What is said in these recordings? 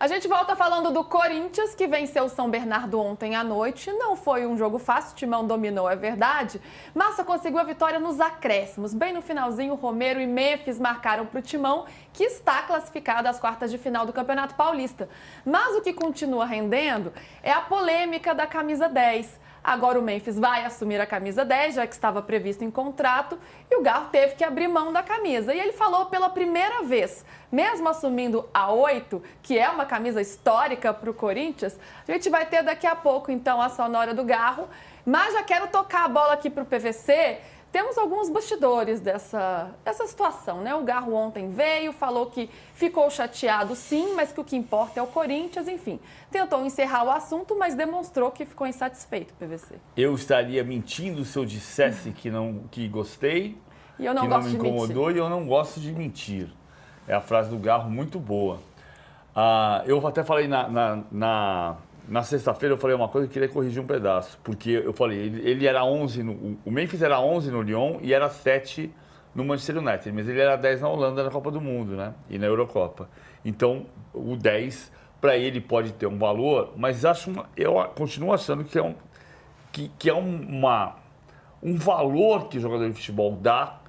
A gente volta falando do Corinthians, que venceu o São Bernardo ontem à noite. Não foi um jogo fácil, o Timão dominou, é verdade. Massa conseguiu a vitória nos acréscimos. Bem no finalzinho, Romero e Memphis marcaram para o Timão, que está classificado às quartas de final do Campeonato Paulista. Mas o que continua rendendo é a polêmica da camisa 10. Agora o Memphis vai assumir a camisa 10, já que estava previsto em contrato, e o Garro teve que abrir mão da camisa. E ele falou pela primeira vez, mesmo assumindo a 8, que é uma camisa histórica para o Corinthians, a gente vai ter daqui a pouco, então, a sonora do Garro. Mas já quero tocar a bola aqui para o PVC. Temos alguns bastidores dessa situação, né? O Garro ontem veio, falou que ficou chateado sim, mas que o que importa é o Corinthians, enfim. Tentou encerrar o assunto, mas demonstrou que ficou insatisfeito, PVC. Eu estaria mentindo se eu dissesse que gostei, e eu não que gosto não me incomodou e eu não gosto de mentir. É a frase do Garro muito boa. Eu até falei na sexta-feira, eu falei uma coisa que eu queria corrigir um pedaço, porque eu falei, ele era 11, o Memphis era 11 no Lyon e era 7 no Manchester United, mas ele era 10 na Holanda na Copa do Mundo, né? E na Eurocopa. Então, o 10, para ele pode ter um valor, mas eu continuo achando que é um valor que o jogador de futebol dá,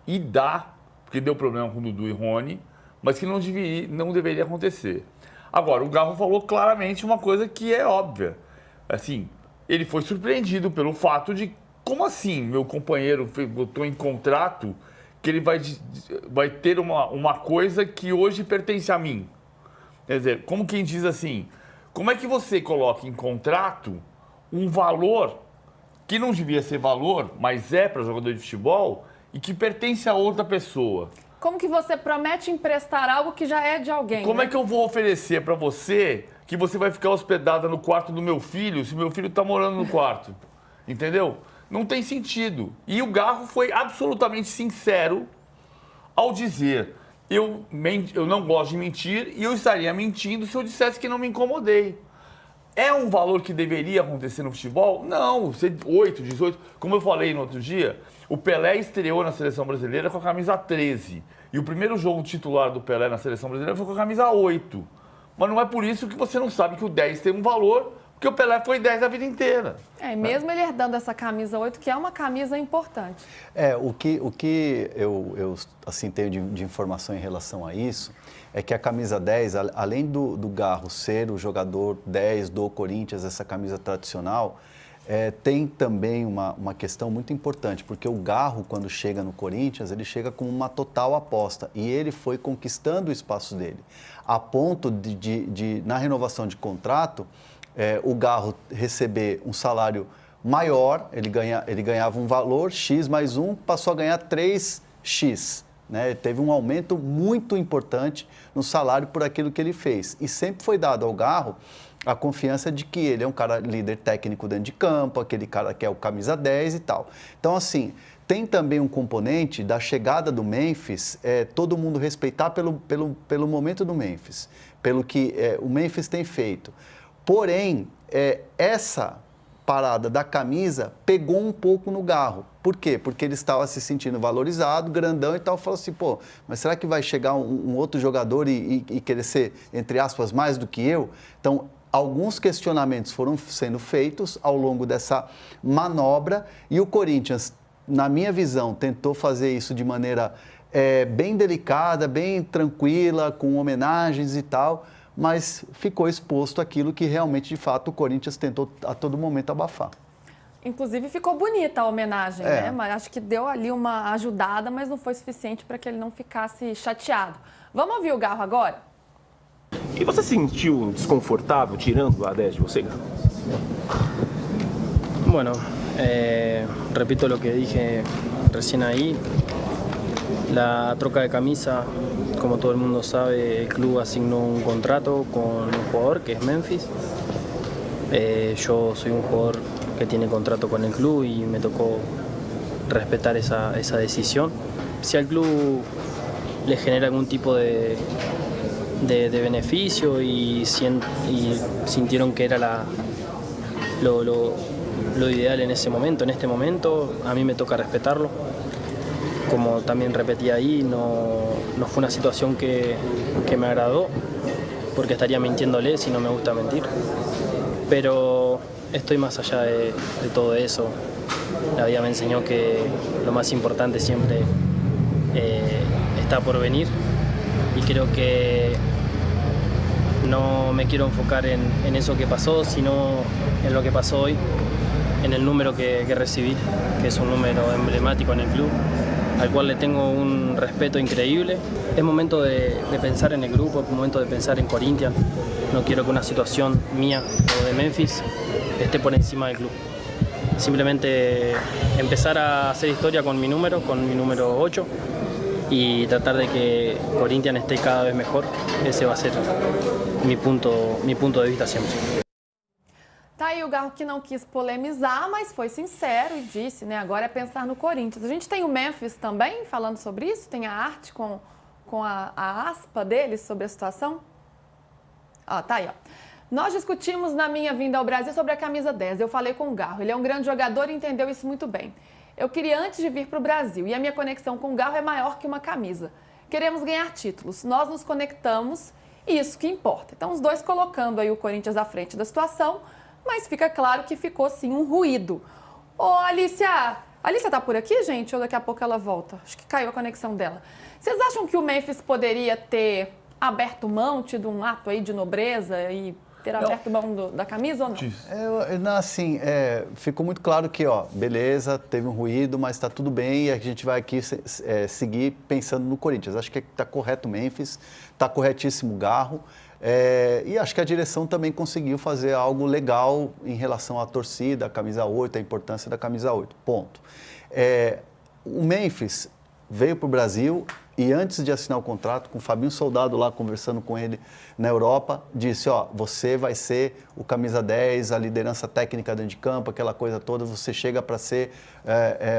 porque deu problema com o Dudu e Rony, mas que não deveria acontecer. Agora, o Garro falou claramente uma coisa que é óbvia. Assim, ele foi surpreendido pelo fato de, como assim, meu companheiro botou em contrato que ele vai ter uma coisa que hoje pertence a mim? Quer dizer, como quem diz assim, como é que você coloca em contrato um valor que não devia ser valor, mas é para jogador de futebol e que pertence a outra pessoa? Como que você promete emprestar algo que já é de alguém? Como né? é que eu vou oferecer para você que você vai ficar hospedada no quarto do meu filho se meu filho está morando no quarto? Entendeu? Não tem sentido. E o Garro foi absolutamente sincero ao dizer: eu não gosto de mentir e eu estaria mentindo se eu dissesse que não me incomodei. É um valor que deveria acontecer no futebol? Não, 8, 18. Como eu falei no outro dia, o Pelé estreou na seleção brasileira com a camisa 13. E o primeiro jogo titular do Pelé na seleção brasileira foi com a camisa 8. Mas não é por isso que você não sabe que o 10 tem um valor, porque o Pelé foi 10 a vida inteira. Mesmo ele herdando essa camisa 8, que é uma camisa importante. O que eu assim, tenho de informação em relação a isso é que a camisa 10, além do Garro ser o jogador 10 do Corinthians, essa camisa tradicional, tem também uma questão muito importante, porque o Garro, quando chega no Corinthians, ele chega com uma total aposta e ele foi conquistando o espaço dele, a ponto de na renovação de contrato, o Garro receber um salário maior, ele ganhava um valor X mais 1, passou a ganhar 3X. Né? Teve um aumento muito importante no salário por aquilo que ele fez. E sempre foi dado ao Garro a confiança de que ele é um cara líder técnico dentro de campo, aquele cara que é o camisa 10 e tal. Então, assim, tem também um componente da chegada do Memphis, todo mundo respeitar pelo momento do Memphis, pelo que o Memphis tem feito. Porém, essa parada da camisa pegou um pouco no Garro. Por quê? Porque ele estava se sentindo valorizado, grandão e tal, falou assim, pô, mas será que vai chegar um outro jogador e querer ser, entre aspas, mais do que eu? Então, alguns questionamentos foram sendo feitos ao longo dessa manobra e o Corinthians, na minha visão, tentou fazer isso de maneira bem delicada, bem tranquila, com homenagens e tal, mas ficou exposto aquilo que realmente, de fato, o Corinthians tentou a todo momento abafar. Inclusive, ficou bonita a homenagem, né? Mas acho que deu ali uma ajudada, mas não foi suficiente para que ele não ficasse chateado. Vamos ouvir o Garro agora? E você se sentiu desconfortável tirando a 10 de você, Garro? Bueno, repito lo que dije recién ahí. La troca de camisa, como todo el mundo sabe, el club asignó un contrato con un jugador que es Memphis. Yo soy un jugador que tiene contrato con el club y me tocó respetar esa decisión. Si al club le genera algún tipo de beneficio y sintieron que era lo ideal en ese momento, en este momento, a mí me toca respetarlo. Como también repetí ahí, no fue una situación que me agradó. porque estaría mintiéndole si no me gusta mentir. Pero estoy más allá de todo eso. La vida me enseñó que lo más importante siempre está por venir y creo que no me quiero enfocar en eso que pasó, sino en lo que pasó hoy, en el número que recibí, que es un número emblemático en el club, al cual le tengo un respeto increíble. Es momento de pensar en el grupo, es momento de pensar en Corinthians. No quiero que una situación mía o de Memphis esté por encima del club. Simplemente empezar a hacer historia con mi número 8, y tratar de que Corinthians esté cada vez mejor. Ese va a ser mi punto de vista siempre. Tá aí o Garro que não quis polemizar, mas foi sincero e disse, né, agora é pensar no Corinthians. A gente tem o Memphis também falando sobre isso, tem a arte com a aspa dele sobre a situação. Ó, tá aí, ó. Nós discutimos na minha vinda ao Brasil sobre a camisa 10. Eu falei com o Garro, ele é um grande jogador e entendeu isso muito bem. Eu queria antes de vir para o Brasil e a minha conexão com o Garro é maior que uma camisa. Queremos ganhar títulos, nós nos conectamos e isso que importa. Então os dois colocando aí o Corinthians à frente da situação, mas fica claro que ficou sim um ruído. Ô Alicia tá por aqui, gente? Ou daqui a pouco ela volta? Acho que caiu a conexão dela. Vocês acham que o Memphis poderia ter aberto mão, tido um ato aí de nobreza e ter aberto mão da camisa ou não? Assim, ficou muito claro que, beleza, teve um ruído, mas está tudo bem e a gente vai aqui seguir pensando no Corinthians. Acho que está correto o Memphis, está corretíssimo o Garro. E acho que a direção também conseguiu fazer algo legal em relação à torcida, a camisa 8, a importância da camisa 8, ponto. O Memphis veio para o Brasil e antes de assinar o contrato, com o Fabinho Soldado lá conversando com ele na Europa, disse, você vai ser o camisa 10, a liderança técnica dentro de campo, aquela coisa toda, você chega para ser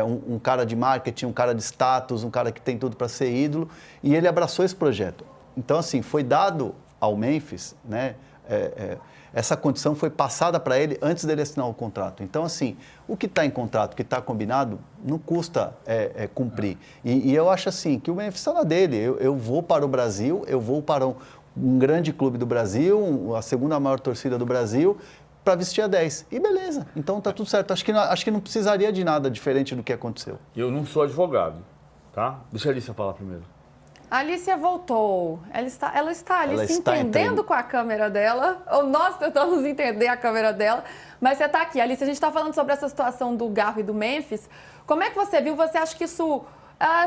um cara de marketing, um cara de status, um cara que tem tudo para ser ídolo, e ele abraçou esse projeto. Então, assim, foi dado ao Memphis, né? Essa condição foi passada para ele antes dele assinar o contrato. Então, assim, o que está em contrato, o que está combinado, não custa cumprir. E eu acho assim, que o Memphis está na dele. Eu vou para o Brasil, eu vou para um grande clube do Brasil, a segunda maior torcida do Brasil, para vestir a 10. E beleza, então está tudo certo. Acho que não precisaria de nada diferente do que aconteceu. Eu não sou advogado, tá? Deixa a Alicia falar primeiro. A Alicia voltou. Ela está ali se entendendo com a câmera dela, ou nós tentamos entender a câmera dela, mas você está aqui. Alicia, a gente está falando sobre essa situação do Garro e do Memphis. Como é que você viu? Você acha que isso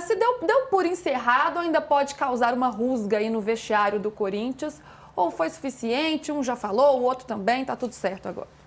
se deu por encerrado ou ainda pode causar uma rusga aí no vestiário do Corinthians? Ou foi suficiente? Um já falou, o outro também, está tudo certo agora?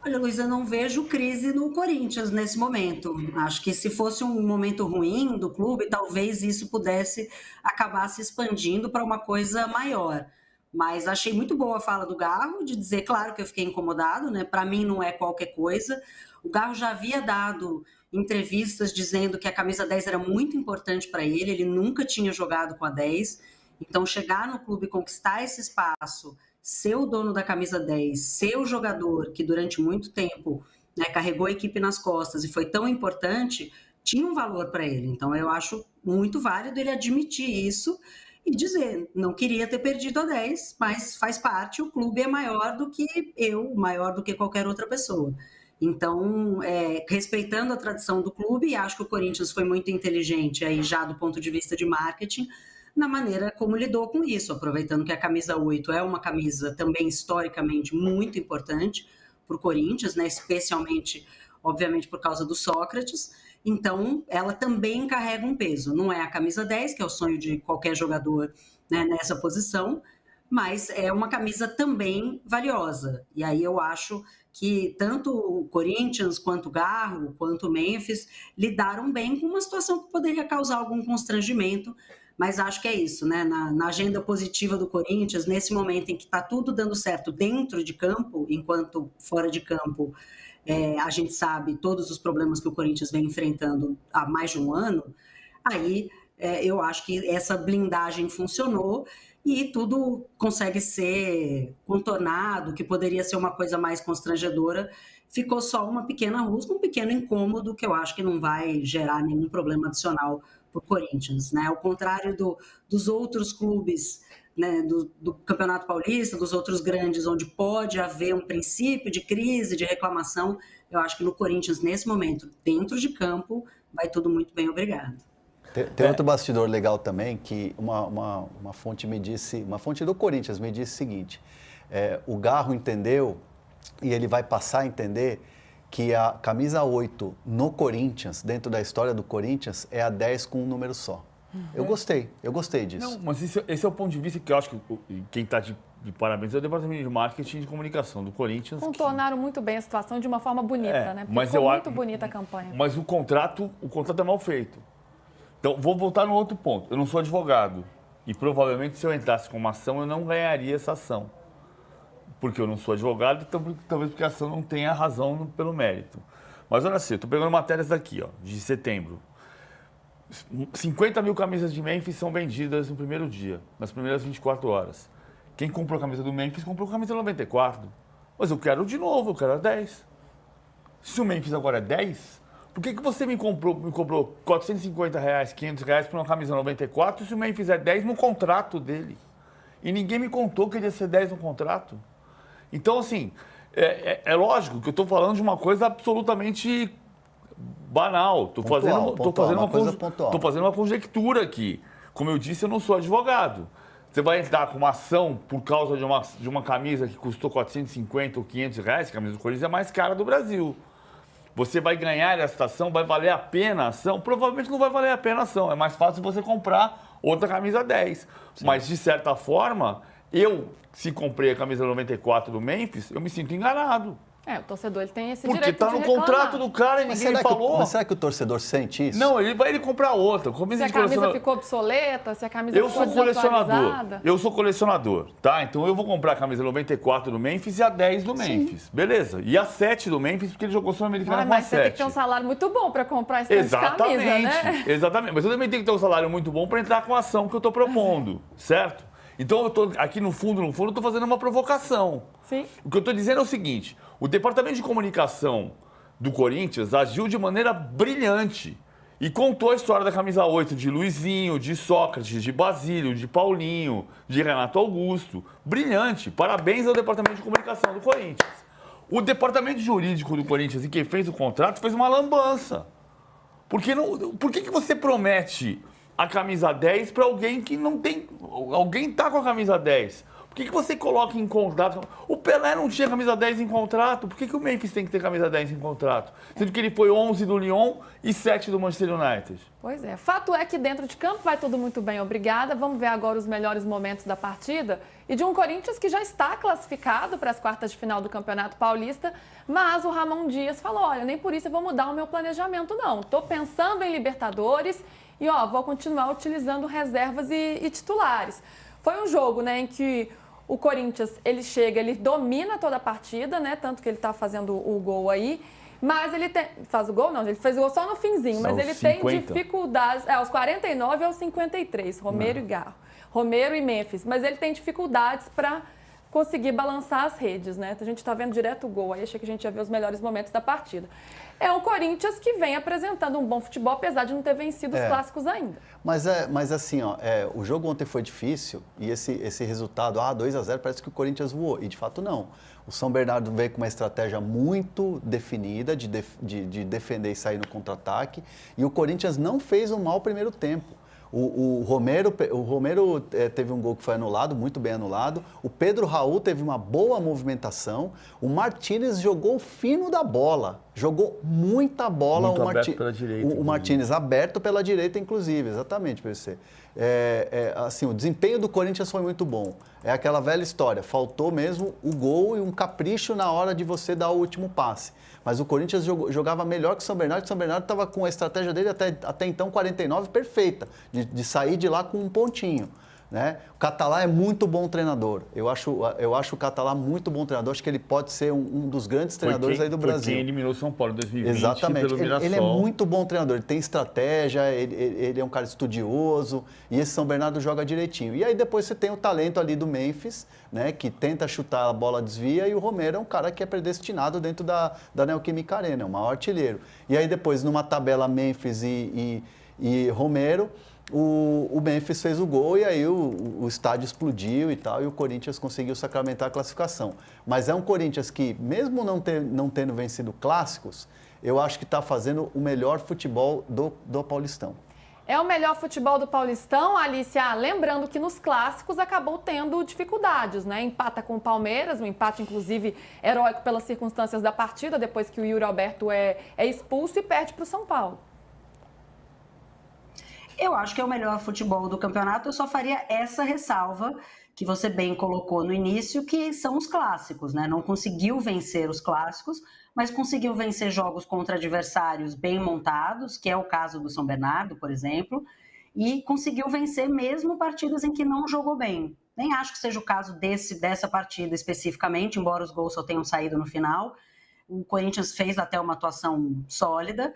Olha, Luísa, não vejo crise no Corinthians nesse momento. Acho que se fosse um momento ruim do clube, talvez isso pudesse acabar se expandindo para uma coisa maior. Mas achei muito boa a fala do Garro, de dizer, claro que eu fiquei incomodado, né? Para mim não é qualquer coisa. O Garro já havia dado entrevistas dizendo que a camisa 10 era muito importante para ele nunca tinha jogado com a 10. Então, chegar no clube e conquistar esse espaço, ser o dono da camisa 10, ser o jogador que durante muito tempo, né, carregou a equipe nas costas e foi tão importante, tinha um valor para ele. Então eu acho muito válido ele admitir isso e dizer, não queria ter perdido a 10, mas faz parte, o clube é maior do que eu, maior do que qualquer outra pessoa. Então, respeitando a tradição do clube, acho que o Corinthians foi muito inteligente aí já do ponto de vista de marketing, na maneira como lidou com isso, aproveitando que a camisa 8 é uma camisa também historicamente muito importante para o Corinthians, né? Especialmente, obviamente, por causa do Sócrates. Então, ela também carrega um peso. Não é a camisa 10, que é o sonho de qualquer jogador, né, nessa posição, mas é uma camisa também valiosa. E aí eu acho que tanto o Corinthians, quanto o Garro, quanto o Memphis lidaram bem com uma situação que poderia causar algum constrangimento. Mas acho que é isso, né? Na agenda positiva do Corinthians, nesse momento em que está tudo dando certo dentro de campo, enquanto fora de campo a gente sabe todos os problemas que o Corinthians vem enfrentando há mais de um ano, aí eu acho que essa blindagem funcionou e tudo consegue ser contornado, que poderia ser uma coisa mais constrangedora, ficou só uma pequena rusga, um pequeno incômodo que eu acho que não vai gerar nenhum problema adicional para o Corinthians, né? Ao contrário dos outros clubes né, do Campeonato Paulista, dos outros grandes, onde pode haver um princípio de crise, de reclamação. Eu acho que no Corinthians, nesse momento, dentro de campo, vai tudo muito bem, obrigado. Tem outro bastidor legal também, que uma fonte me disse, uma fonte do Corinthians me disse o seguinte, o Garro entendeu, e ele vai passar a entender, que a camisa 8 no Corinthians, dentro da história do Corinthians, é a 10 com um número só. Eu gostei disso. Não, mas esse é o ponto de vista que eu acho que quem está de parabéns é o departamento de marketing e de comunicação do Corinthians. Contornaram muito bem a situação de uma forma bonita, né? Porque mas ficou muito bonita a campanha. Mas o contrato é mal feito. Então, vou voltar no outro ponto. Eu não sou advogado. E provavelmente, se eu entrasse com uma ação, eu não ganharia essa ação. Porque eu não sou advogado, então, talvez porque a ação não tenha razão pelo mérito. Mas olha assim, eu estou pegando matérias daqui, ó, de setembro. 50 mil camisas de Memphis são vendidas no primeiro dia, nas primeiras 24 horas. Quem comprou a camisa do Memphis comprou a camisa 94. Mas eu quero de novo, eu quero a 10. Se o Memphis agora é 10, por que você me comprou 450 reais, 500 reais por uma camisa 94 se o Memphis é 10 no contrato dele? E ninguém me contou que ele ia ser 10 no contrato. Então, assim, é lógico que eu estou falando de uma coisa absolutamente banal. Estou fazendo uma conjectura aqui. Como eu disse, eu não sou advogado. Você vai entrar com uma ação por causa de uma camisa que custou 450 ou 500 reais, que a camisa do Corinthians é a mais cara do Brasil. Você vai ganhar essa ação, vai valer a pena a ação? Provavelmente não vai valer a pena a ação. É mais fácil você comprar outra camisa 10. Sim. Mas, de certa forma, se comprei a camisa 94 do Memphis, eu me sinto enganado. O torcedor ele tem esse porque direito tá de no reclamar. contrato do cara e ninguém falou. Mas será que o torcedor sente isso? Não, ele vai comprar outra. Se a camisa ficou obsoleta, se a camisa ficou desatualizada. Eu sou colecionador, tá? Então eu vou comprar a camisa 94 do Memphis e a 10 do Memphis. Sim. Beleza. E a 7 do Memphis, porque ele jogou Sul-Americana com a 7. Mas você tem que ter um salário muito bom para comprar esse tipo de camisa, né? Exatamente. Mas eu também tenho que ter um salário muito bom para entrar com a ação que eu estou propondo, certo? Então eu tô aqui no fundo, eu estou fazendo uma provocação. Sim. O que eu estou dizendo é o seguinte: o departamento de comunicação do Corinthians agiu de maneira brilhante e contou a história da camisa 8 de Luizinho, de Sócrates, de Basílio, de Paulinho, de Renato Augusto. Brilhante. Parabéns ao departamento de comunicação do Corinthians. O departamento jurídico do Corinthians e quem fez o contrato fez uma lambança. Por que você promete a camisa 10 para alguém que não tem... Alguém tá com a camisa 10. Por que você coloca em contrato? O Pelé não tinha camisa 10 em contrato. Por que o Memphis tem que ter camisa 10 em contrato? Sendo que ele foi 11 do Lyon e 7 do Manchester United. Pois é. Fato é que dentro de campo vai tudo muito bem, obrigada. Vamos ver agora os melhores momentos da partida. E de um Corinthians que já está classificado para as quartas de final do Campeonato Paulista, mas o Ramon Dias falou, olha, nem por isso eu vou mudar o meu planejamento, não. Estou pensando em Libertadores e, vou continuar utilizando reservas e titulares. Foi um jogo, né, em que o Corinthians, ele chega, ele domina toda a partida, né, tanto que ele está fazendo o gol aí, mas ele faz o gol? Não, ele fez o gol só no finzinho, mas ele 50. Tem dificuldades, aos 49 e aos 53, Romero e Garro, Romero e Memphis, mas ele tem dificuldades para conseguir balançar as redes, né, a gente está vendo direto o gol, aí achei que a gente ia ver os melhores momentos da partida. É o Corinthians que vem apresentando um bom futebol, apesar de não ter vencido os clássicos ainda. Mas assim, o jogo ontem foi difícil e esse resultado, 2-0, parece que o Corinthians voou. E de fato não. O São Bernardo veio com uma estratégia muito definida de defender e sair no contra-ataque. E o Corinthians não fez um mau primeiro tempo. O Romero teve um gol que foi anulado, muito bem anulado. O Pedro Raul teve uma boa movimentação. O Martínez jogou fino da bola. Jogou muita bola. Muito aberto pela direita. O Martínez aberto pela direita, inclusive. Exatamente, PC. Assim, o desempenho do Corinthians foi muito bom. É aquela velha história. Faltou mesmo o gol e um capricho na hora de você dar o último passe. Mas o Corinthians jogava melhor que o São Bernardo. O São Bernardo estava com a estratégia dele até então 49 perfeita, de sair de lá com um pontinho. Né? O Catalá é muito bom treinador. Eu acho o Catalá muito bom treinador. Acho que ele pode ser um dos grandes treinadores aí do Brasil. Foi quem eliminou o São Paulo em 2020. Exatamente. Pelo Mirassol. Ele é muito bom treinador. Ele tem estratégia, ele é um cara estudioso. E esse São Bernardo joga direitinho. E aí depois você tem o talento ali do Memphis, né, que tenta chutar, a bola desvia. E o Romero é um cara que é predestinado dentro da Neoquímica Arena. É o maior artilheiro. E aí depois, numa tabela Memphis e Romero... o Memphis fez o gol e aí o estádio explodiu e tal, e o Corinthians conseguiu sacramentar a classificação. Mas é um Corinthians que, mesmo não tendo vencido clássicos, eu acho que está fazendo o melhor futebol do Paulistão. É o melhor futebol do Paulistão, Alicia. Lembrando que nos clássicos acabou tendo dificuldades, né? Empata com o Palmeiras, um empate, inclusive, heróico pelas circunstâncias da partida, depois que o Yuri Alberto é expulso e perde para o São Paulo. Eu acho que é o melhor futebol do campeonato, eu só faria essa ressalva que você bem colocou no início, que são os clássicos, né? Não conseguiu vencer os clássicos, mas conseguiu vencer jogos contra adversários bem montados, que é o caso do São Bernardo, por exemplo, e conseguiu vencer mesmo partidas em que não jogou bem. Nem acho que seja o caso dessa partida especificamente, embora os gols só tenham saído no final. O Corinthians fez até uma atuação sólida,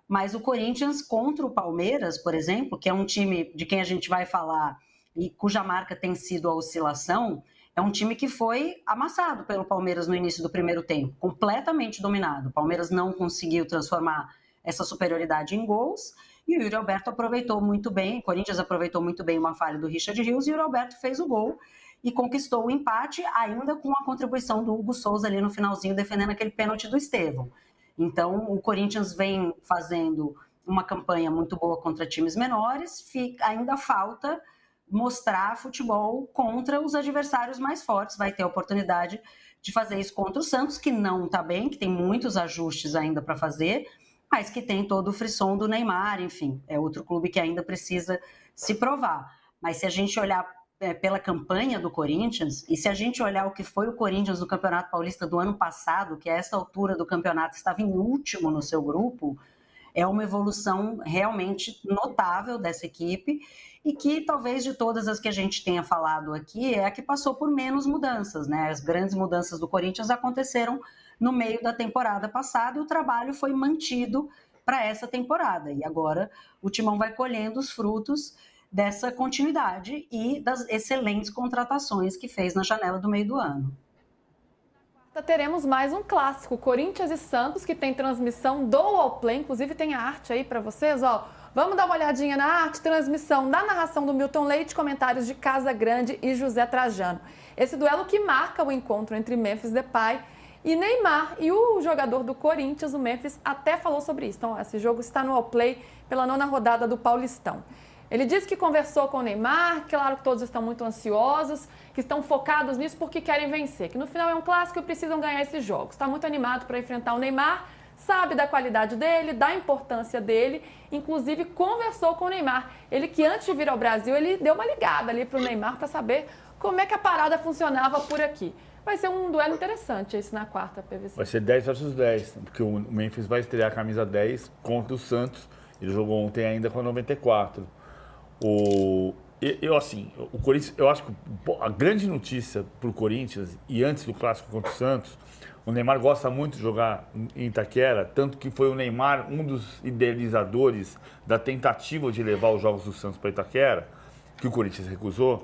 mas o Corinthians contra o Palmeiras, por exemplo, que é um time de quem a gente vai falar e cuja marca tem sido a oscilação, é um time que foi amassado pelo Palmeiras no início do primeiro tempo, completamente dominado. O Palmeiras não conseguiu transformar essa superioridade em gols e o Yuri Alberto aproveitou muito bem, o Corinthians aproveitou muito bem uma falha do Richard Rios e o Yuri Alberto fez o gol e conquistou o empate, ainda com a contribuição do Hugo Souza ali no finalzinho, defendendo aquele pênalti do Estevão. Então, o Corinthians vem fazendo uma campanha muito boa contra times menores, ainda falta mostrar futebol contra os adversários mais fortes, vai ter a oportunidade de fazer isso contra o Santos, que não está bem, que tem muitos ajustes ainda para fazer, mas que tem todo o frisson do Neymar, enfim, é outro clube que ainda precisa se provar. Mas se a gente olhar pela campanha do Corinthians, e se a gente olhar o que foi o Corinthians no Campeonato Paulista do ano passado, que a essa altura do campeonato estava em último no seu grupo, é uma evolução realmente notável dessa equipe e que talvez de todas as que a gente tenha falado aqui é a que passou por menos mudanças, né? As grandes mudanças do Corinthians aconteceram no meio da temporada passada e o trabalho foi mantido para essa temporada. E agora o Timão vai colhendo os frutos dessa continuidade e das excelentes contratações que fez na janela do meio do ano. Teremos mais um clássico, Corinthians e Santos, que tem transmissão do Allplay, inclusive tem a arte aí para vocês, ó. Vamos dar uma olhadinha na arte, transmissão da narração do Milton Leite, comentários de Casa Grande e José Trajano. Esse duelo que marca o encontro entre Memphis Depay e Neymar, e o jogador do Corinthians, o Memphis, até falou sobre isso. Então, ó, esse jogo está no Allplay pela 9ª rodada do Paulistão. Ele disse que conversou com o Neymar, claro que todos estão muito ansiosos, que estão focados nisso porque querem vencer, que no final é um clássico e precisam ganhar esses jogos. Está muito animado para enfrentar o Neymar, sabe da qualidade dele, da importância dele, inclusive conversou com o Neymar. Ele que antes de vir ao Brasil, ele deu uma ligada ali para o Neymar para saber como é que a parada funcionava por aqui. Vai ser um duelo interessante esse na quarta, PVC. Vai ser 10 versus 10, porque o Memphis vai estrear a camisa 10 contra o Santos. Ele jogou ontem ainda com a 94. O Corinthians, eu acho que a grande notícia para o Corinthians, e antes do clássico contra o Santos, o Neymar gosta muito de jogar em Itaquera, tanto que foi o Neymar um dos idealizadores da tentativa de levar os jogos do Santos para Itaquera, que o Corinthians recusou.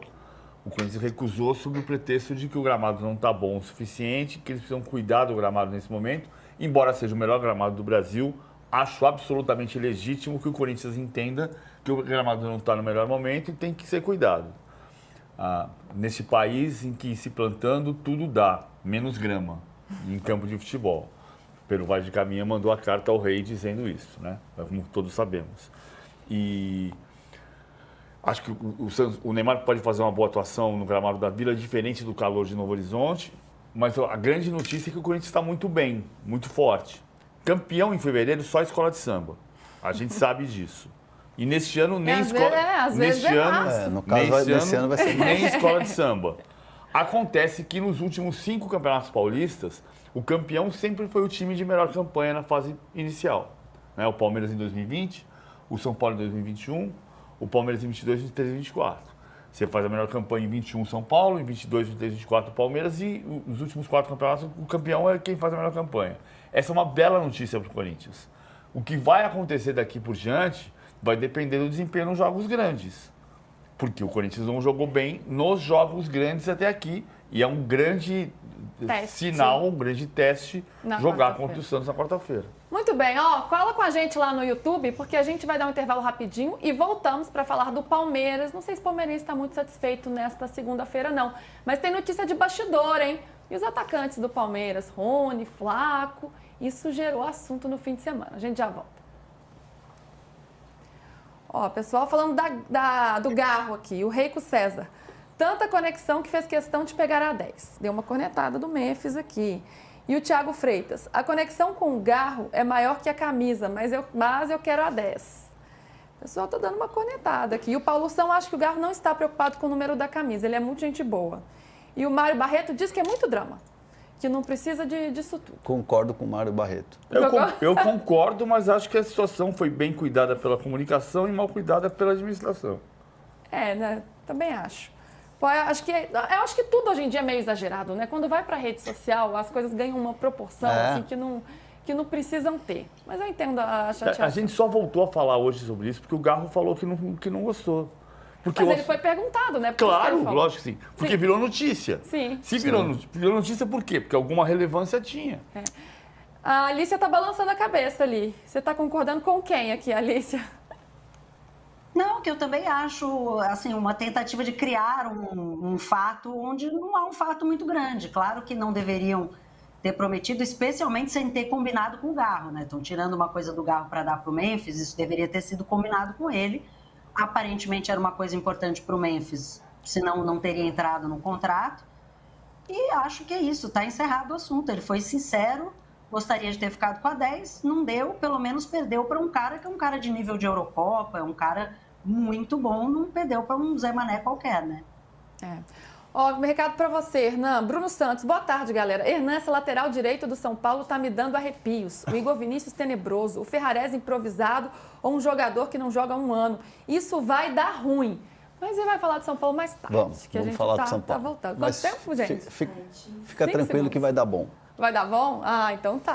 O Corinthians recusou sob o pretexto de que o gramado não está bom o suficiente, que eles precisam cuidar do gramado nesse momento, embora seja o melhor gramado do Brasil. Acho absolutamente legítimo que o Corinthians entenda que o gramado não está no melhor momento e tem que ser cuidado. Nesse país em que se plantando tudo dá, menos grama, em campo de futebol. O Peru Vaz de Caminha mandou a carta ao rei dizendo isso, né? Como todos sabemos. E acho que o Neymar pode fazer uma boa atuação no gramado da Vila, diferente do calor de Novo Horizonte, mas a grande notícia é que o Corinthians está muito bem, muito forte. Campeão em fevereiro, só a escola de samba. A gente sabe disso. E neste ano, nem escola. Nesse ano vai ser nem escola de samba. Acontece que nos últimos 5 campeonatos paulistas, o campeão sempre foi o time de melhor campanha na fase inicial. Né? O Palmeiras em 2020, o São Paulo em 2021, o Palmeiras em 22, 23 e 24. Você faz a melhor campanha em 21 São Paulo, em 22, 23 e 24 Palmeiras e os últimos 4 campeonatos, o campeão é quem faz a melhor campanha. Essa é uma bela notícia para o Corinthians. O que vai acontecer daqui por diante vai depender do desempenho nos jogos grandes. Porque o Corinthians não jogou bem nos jogos grandes até aqui. E é um grande sinal, um grande teste jogar contra o Santos na quarta-feira. Muito bem, ó, cola com a gente lá no YouTube, porque a gente vai dar um intervalo rapidinho e voltamos para falar do Palmeiras. Não sei se o palmeirense está muito satisfeito nesta segunda-feira, não. Mas tem notícia de bastidor, hein? E os atacantes do Palmeiras, Rony, Flaco, isso gerou assunto no fim de semana. A gente já volta. Ó, pessoal falando do Garro aqui, o Reico César. Tanta conexão que fez questão de pegar a 10. Deu uma cornetada do Memphis aqui. E o Thiago Freitas, a conexão com o Garro é maior que a camisa, mas eu quero a 10. O pessoal tá dando uma cornetada aqui. E o Paulo São acha que o Garro não está preocupado com o número da camisa, ele é muito gente boa. E o Mário Barreto diz que é muito drama, que não precisa disso tudo. Concordo com o Mário Barreto. Eu concordo, mas acho que a situação foi bem cuidada pela comunicação e mal cuidada pela administração. É, né? Também acho. Pô, eu acho que tudo hoje em dia é meio exagerado, né? Quando vai para a rede social, as coisas ganham uma proporção assim, que não precisam ter. Mas eu entendo a chateação. A gente só voltou a falar hoje sobre isso porque o Garro falou que não gostou. Mas ele foi perguntado, né? Claro, lógico que sim. Porque virou notícia. Sim. Se virou notícia, por quê? Porque alguma relevância tinha. É. A Alicia tá balançando a cabeça ali. Você tá concordando com quem aqui, Alicia? Não, que eu também acho, assim, uma tentativa de criar um fato onde não há um fato muito grande. Claro que não deveriam ter prometido, especialmente sem ter combinado com o Garro, né? Estão tirando uma coisa do Garro para dar para o Memphis, isso deveria ter sido combinado com ele. Aparentemente era uma coisa importante para o Memphis, senão não teria entrado no contrato. E acho que é isso, está encerrado o assunto. Ele foi sincero, gostaria de ter ficado com a 10, não deu, pelo menos perdeu para um cara que é um cara de nível de Eurocopa, é um cara muito bom, não perdeu para um Zé Mané qualquer, né? Ó, recado para você, Hernan. Bruno Santos, boa tarde, galera. Hernan, essa lateral direito do São Paulo tá me dando arrepios. O Igor Vinícius tenebroso, o Ferrarese improvisado ou um jogador que não joga há um ano. Isso vai dar ruim. Mas ele vai falar de São Paulo mais tarde. Vamos falar de São Paulo. Tá voltando. Mas quanto tempo, gente? Fica tranquilo que vai dar bom. Vai dar bom? Ah, então tá.